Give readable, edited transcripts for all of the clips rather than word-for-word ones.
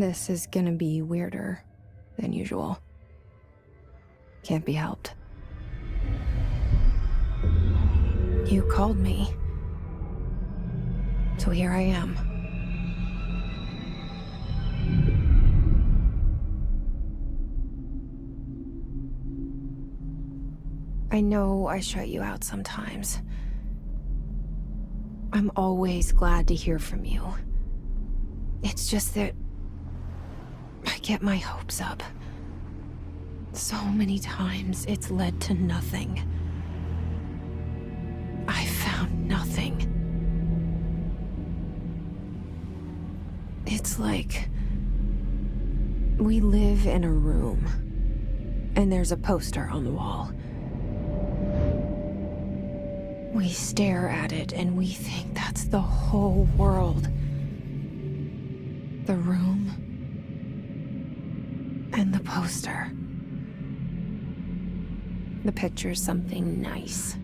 This is gonna be weirder than usual. Can't be helped. You called me. So here I am. I know I shut you out sometimes. I'm always glad to hear from you. It's just that I get my hopes up. So many times it's led to nothing. I found nothing. It's like we live in a room, and there's a poster on the wall. We stare at it and we think that's the whole world. The room and the poster. The picture's something nice.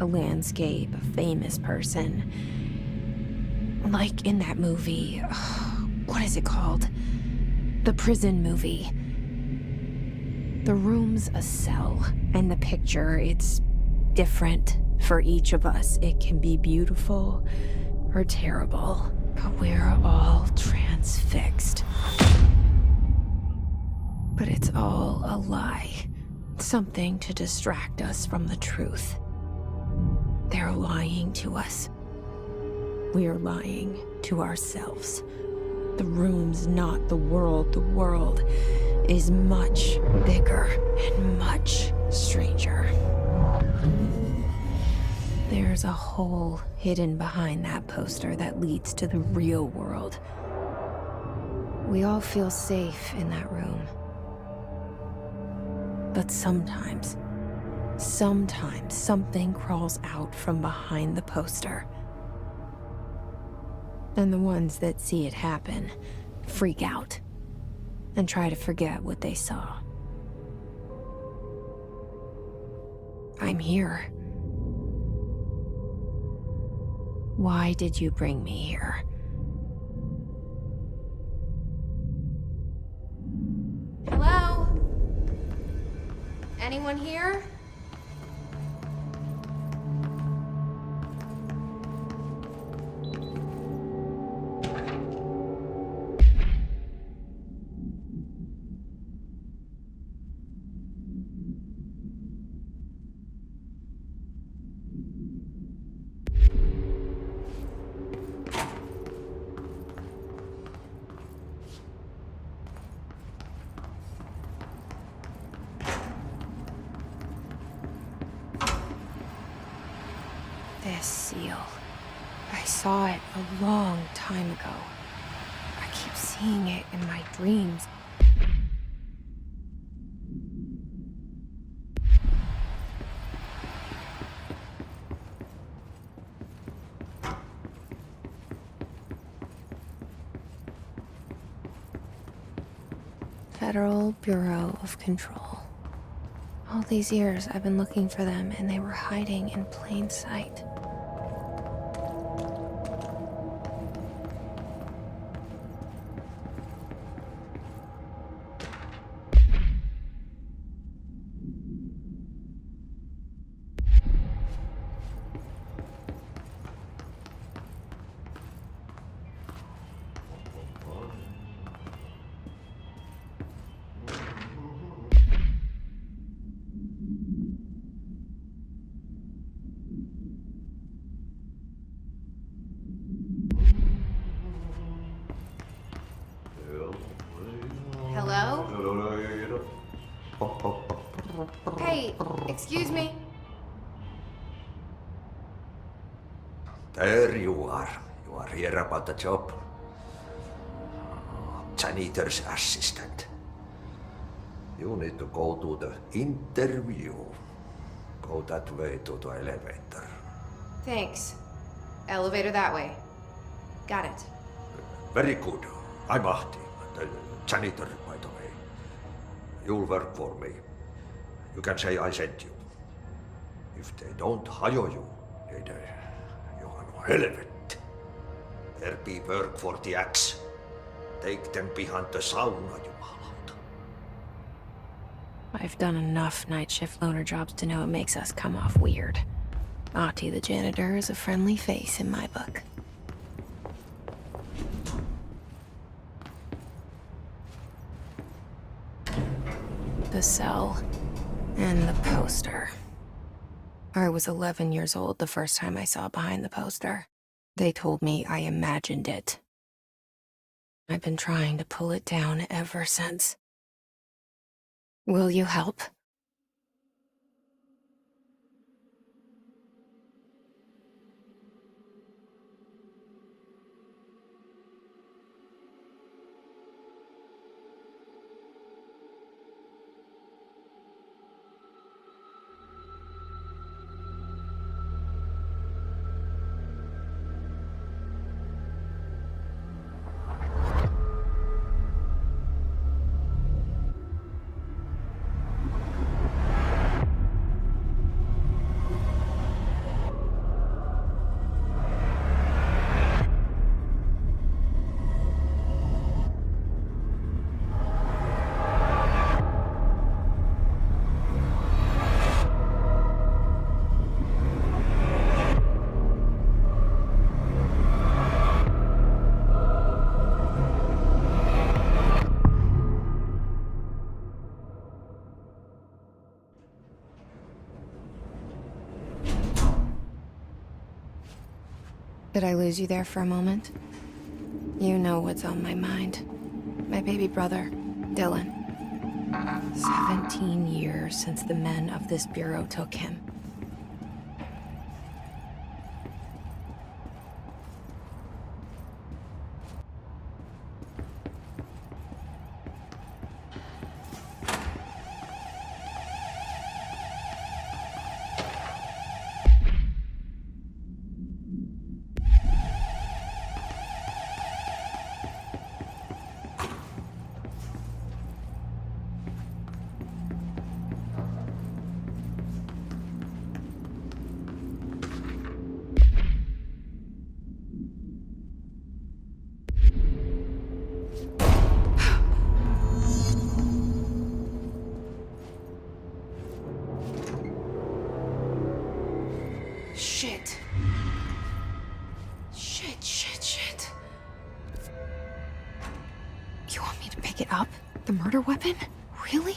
A landscape, a famous person. Like in that movie, what is it called? The prison movie. The room's a cell, and the picture, it's different for each of us. It can be beautiful or terrible, but we're all transfixed. But it's all a lie. Something to distract us from the truth. They're lying to us. We're lying to ourselves. The room's not the world. The world is much bigger and much stranger. There's a hole hidden behind that poster that leads to the real world. We all feel safe in that room. But sometimes something crawls out from behind the poster. And the ones that see it happen freak out and try to forget what they saw. I'm here. Why did you bring me here? Hello? Anyone here? This seal. I saw it a long time ago. I keep seeing it in my dreams. Federal Bureau of Control. All these years I've been looking for them, and they were hiding in plain sight. Hello? Hey, excuse me. There you are. You are here about the job. Janitor's assistant. You need to go to the interview. Go that way to the elevator. Thanks. Elevator that way. Got it. Very good. I'm Ahti, the janitor, by the way. You'll work for me. You can say I sent you. If they don't hire you, then you are no helvet. There be work for the axe. Take them behind the sauna, jumalauta. I've done enough night shift loner jobs to know it makes us come off weird. Ahti the janitor is a friendly face in my book. The cell. And the poster. I was 11 years old the first time I saw behind the poster. They told me I imagined it. I've been trying to pull it down ever since. Will you help? Did I lose you there for a moment? You know what's on my mind. My baby brother, Dylan. 17 years since the men of this bureau took him. Shit. Shit. You want me to pick it up? The murder weapon? Really?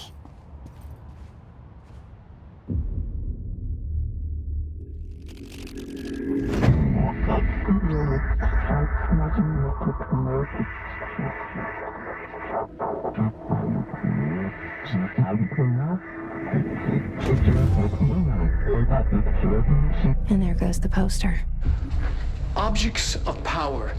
And there goes the poster. Objects of power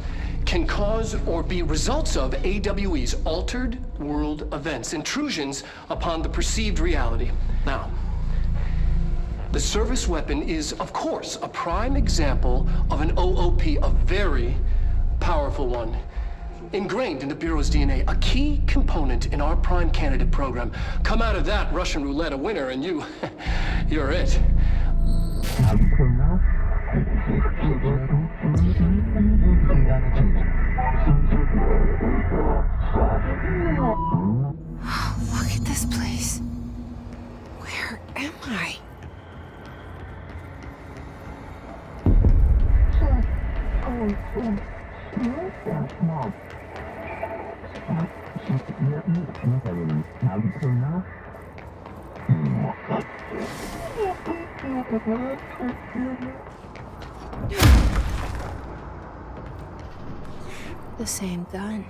can cause or be results of AWE's altered world events, intrusions upon the perceived reality. Now, the service weapon is, of course, a prime example of an OOP, a very powerful one. Ingrained in the Bureau's DNA, a key component in our prime candidate program. Come out of that Russian roulette a winner and you're it. Look at this place. Where am I? The same gun.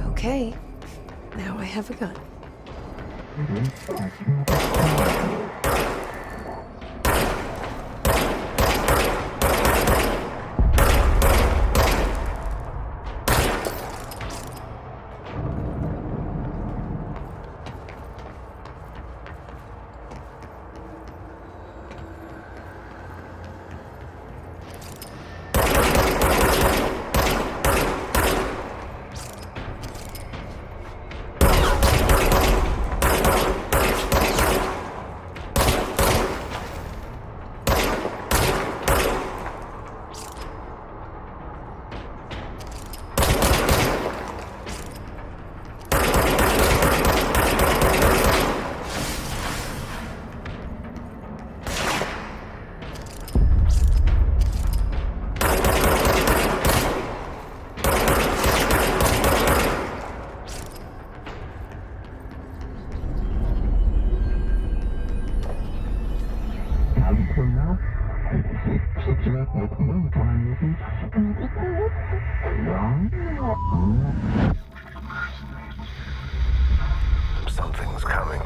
Okay, now I have a gun. Something's coming.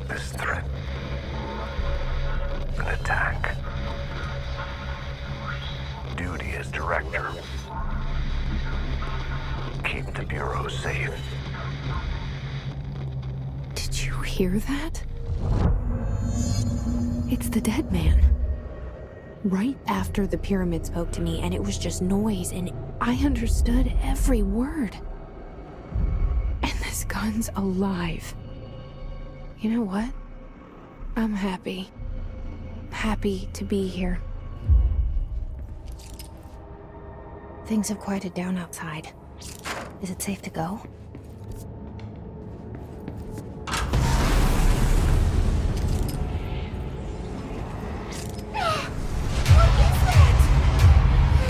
This threat. An attack. Duty as director. Keep the Bureau safe. Did you hear that? It's the dead man. Right after the pyramid spoke to me, and it was just noise, and I understood every word. And this gun's alive. You know what? I'm happy. Happy to be here. Things have quieted down outside. Is it safe to go?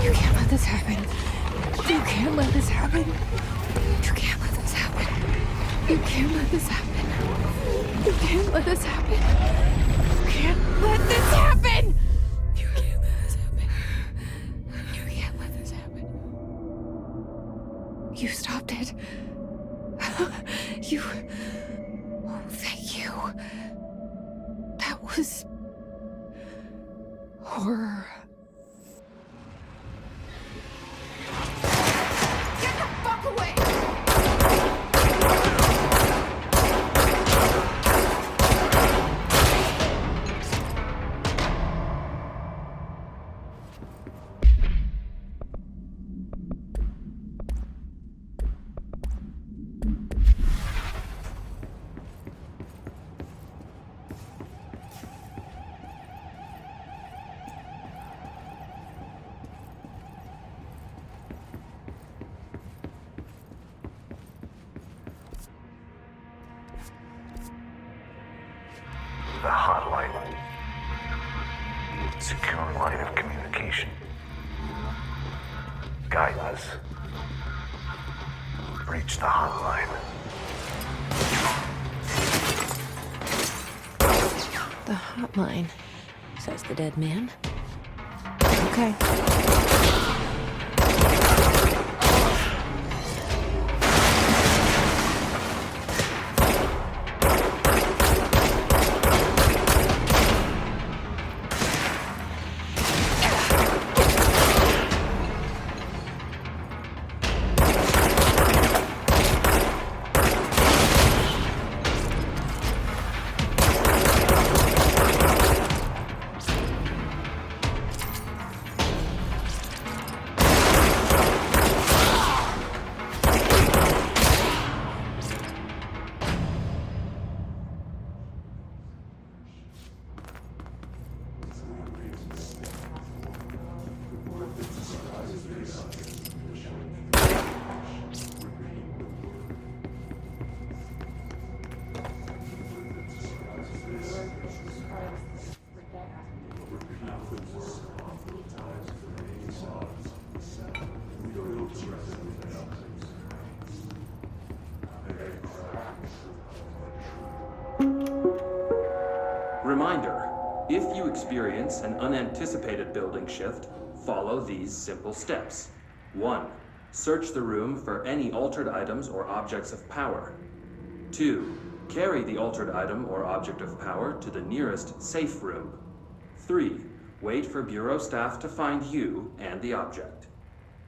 You can't let this happen. You can't let this happen. You can't let this happen. You can't let this happen. You can't let this happen. You can't let this happen. You can't let this happen. You can't let this happen. You stopped it. You... Oh, thank you. That was... horror. Get the fuck away! The hotline. Secure line of communication. Guidance. Reach the hotline. The hotline, says the dead man. Okay. Reminder, if you experience an unanticipated building shift, follow these simple steps. 1. Search the room for any altered items or objects of power. 2. Carry the altered item or object of power to the nearest safe room. 3. Wait for Bureau staff to find you and the object.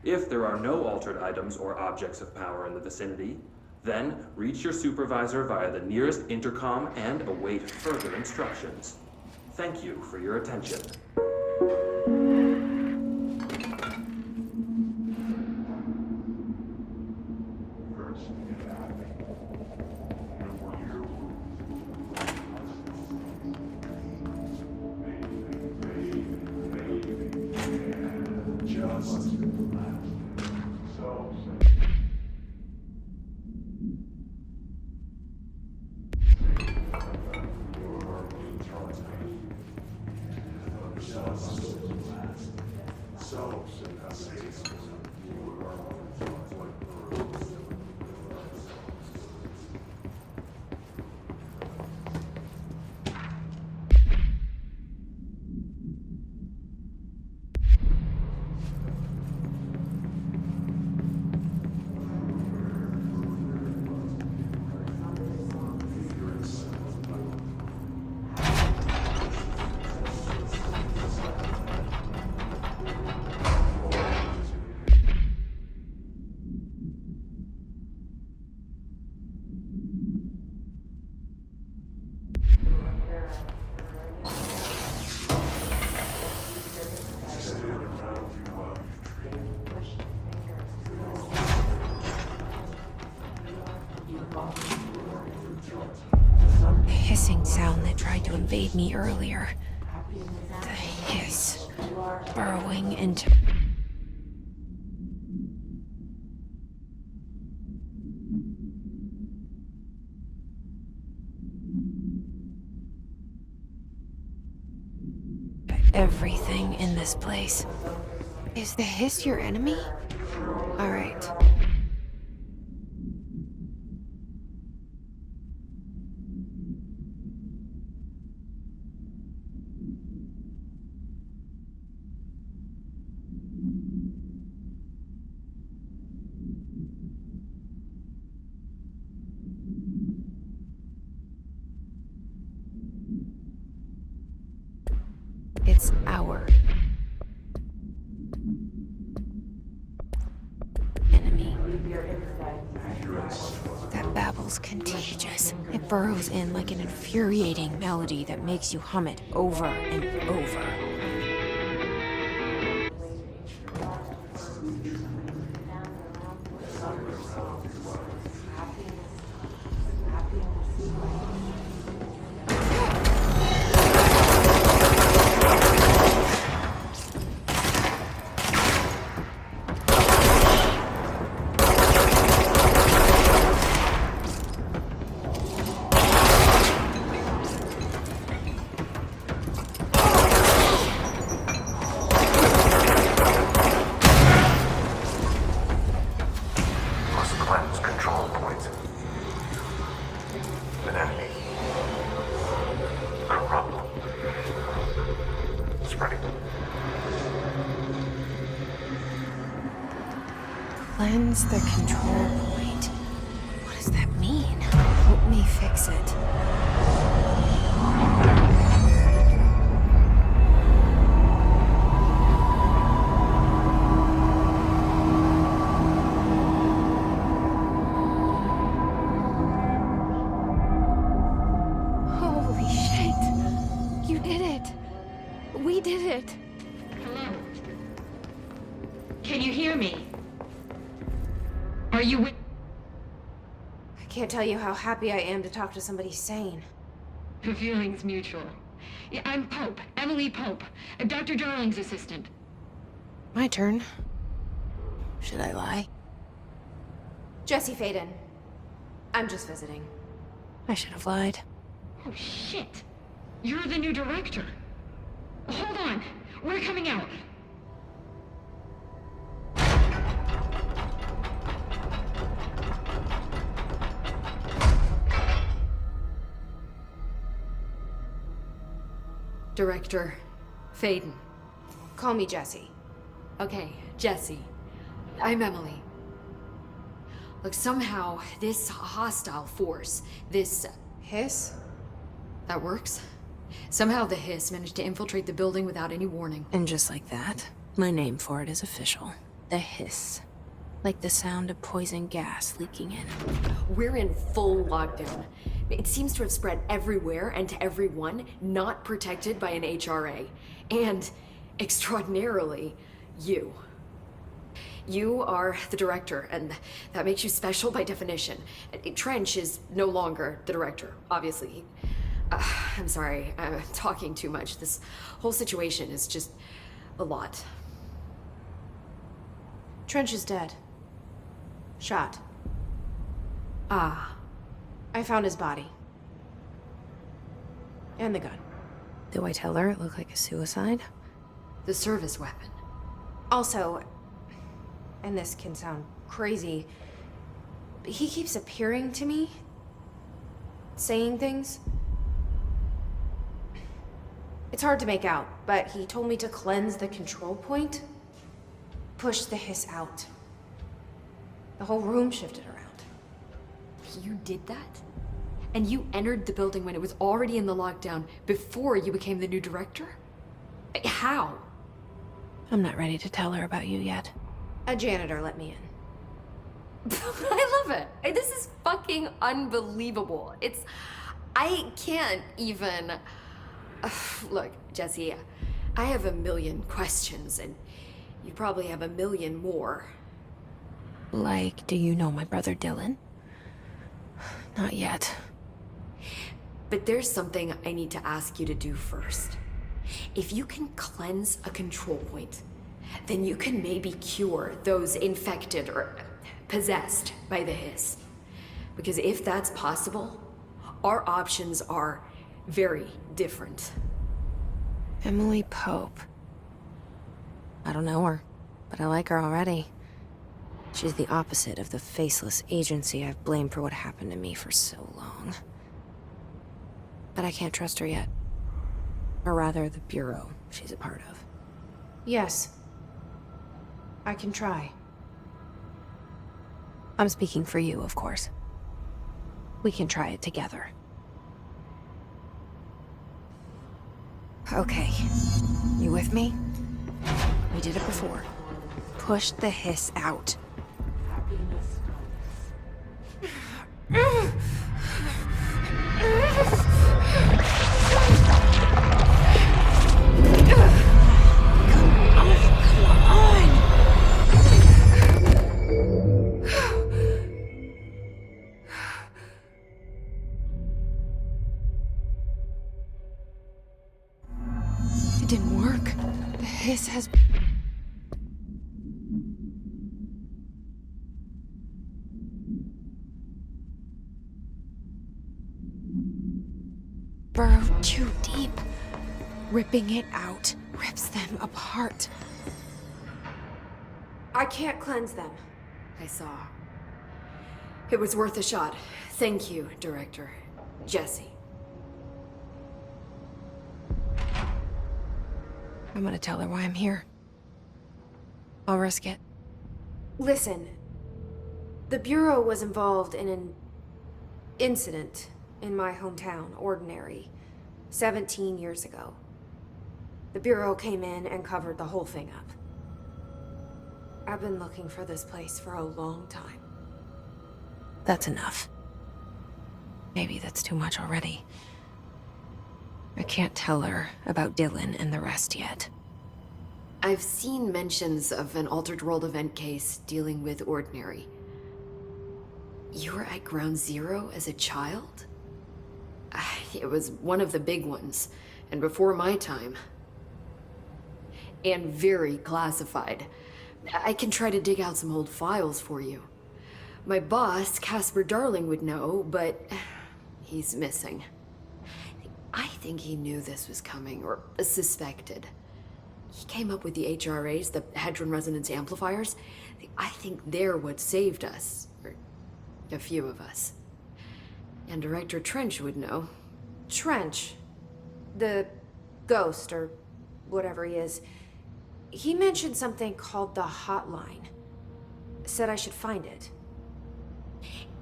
If there are no altered items or objects of power in the vicinity, then reach your supervisor via the nearest intercom and await further instructions. Thank you for your attention. The hissing sound that tried to invade me earlier. The hiss burrowing into... everything in this place. Is the hiss your enemy? All right. It's our enemy. That babble's contagious. It burrows in like an infuriating melody that makes you hum it over and over. Must cleanse control points. An enemy. Corrupt. Spreading. Cleanse the control point. What does that mean? Help me fix it. Holy shit! You did it! We did it! Hello? Can you hear me? Are you with... I can't tell you how happy I am to talk to somebody sane. The feeling's mutual. Yeah, I'm Pope, Emily Pope, Dr. Darling's assistant. My turn. Should I lie? Jesse Faden. I'm just visiting. I should have lied. Oh, shit. You're the new director. Hold on. We're coming out. Director Faden. Call me Jesse. Okay, Jesse. I'm Emily. Look, somehow this hostile force, this... Hiss? that works? Somehow the hiss managed to infiltrate the building without any warning. And just like that, my name for it is official. The hiss. Like the sound of poison gas leaking in. We're in full lockdown. It seems to have spread everywhere and to everyone not protected by an HRA. And, extraordinarily, you. You are the director, and that makes you special by definition. Trench is no longer the director, obviously. I'm sorry, I'm talking too much. This whole situation is just a lot. Trench is dead. Shot. Ah. I found his body. And the gun. Do I tell her it looked like a suicide? The service weapon. Also, and this can sound crazy, but he keeps appearing to me, saying things. It's hard to make out, but he told me to cleanse the control point, push the hiss out. The whole room shifted around. You did that? And you entered the building when it was already in the lockdown before you became the new director? How? I'm not ready to tell her about you yet. A janitor let me in. I love it. This is fucking unbelievable. I can't even... Look, Jesse, I have a million questions, and you probably have a million more. Like, do you know my brother Dylan? Not yet. But there's something I need to ask you to do first. If you can cleanse a control point, then you can maybe cure those infected or possessed by the hiss. Because if that's possible, our options are very different. Emily Pope. I don't know her, but I like her already. She's the opposite of the faceless agency I've blamed for what happened to me for so long. But I can't trust her yet. Or rather, the Bureau she's a part of. Yes. I can try. I'm speaking for you, of course. We can try it together. Okay. You with me? We did it before. Push the hiss out. It didn't work. The hiss has... burrowed too deep. Ripping it out rips them apart. I can't cleanse them. I saw. It was worth a shot. Thank you, Director. Jesse. I'm gonna tell her why I'm here. I'll risk it. Listen. The Bureau was involved in an incident in my hometown, Ordinary, 17 years ago. The Bureau came in and covered the whole thing up. I've been looking for this place for a long time. That's enough. Maybe that's too much already. I can't tell her about Dylan and the rest yet. I've seen mentions of an Altered World event case dealing with Ordinary. You were at Ground Zero as a child? It was one of the big ones, and before my time. And very classified. I can try to dig out some old files for you. My boss, Casper Darling, would know, but he's missing. I think he knew this was coming, or suspected. He came up with the HRAs, the Hadron Resonance Amplifiers. I think they're what saved us, or a few of us. And Director Trench would know. Trench, the ghost, or whatever he is, he mentioned something called the Hotline. Said I should find it.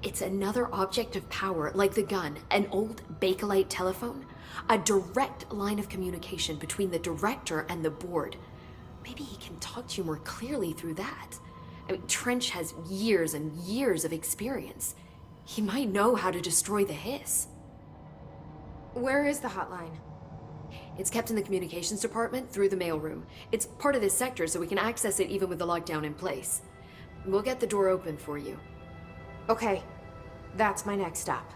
It's another object of power, like the gun, an old Bakelite telephone. A direct line of communication between the director and the board. Maybe he can talk to you more clearly through that. I mean, Trench has years and years of experience. He might know how to destroy the hiss. Where is the hotline? It's kept in the communications department through the mailroom. It's part of this sector, so we can access it even with the lockdown in place. We'll get the door open for you. Okay, that's my next stop.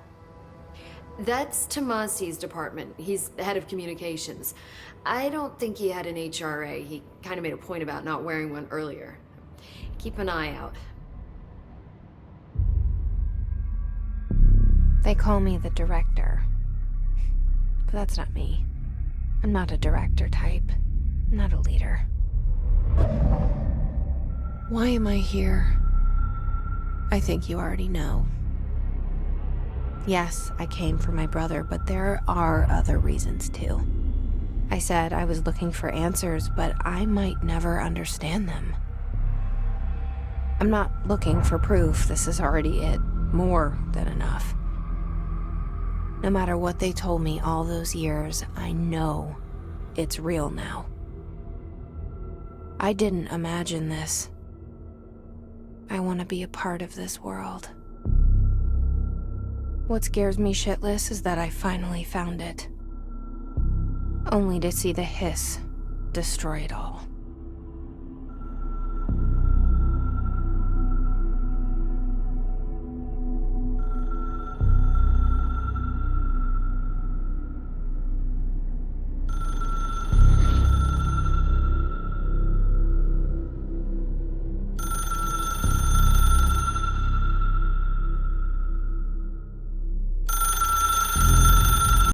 That's Tomasi's department. He's the head of communications. I don't think he had an HRA. He kind of made a point about not wearing one earlier. Keep an eye out. They call me the director. But that's not me. I'm not a director type. I'm not a leader. Why am I here? I think you already know. Yes, I came for my brother, but there are other reasons too. I said I was looking for answers, but I might never understand them. I'm not looking for proof. This is already it. More than enough. No matter what they told me all those years, I know it's real now. I didn't imagine this. I want to be a part of this world. What scares me shitless is that I finally found it. Only to see the hiss destroy it all.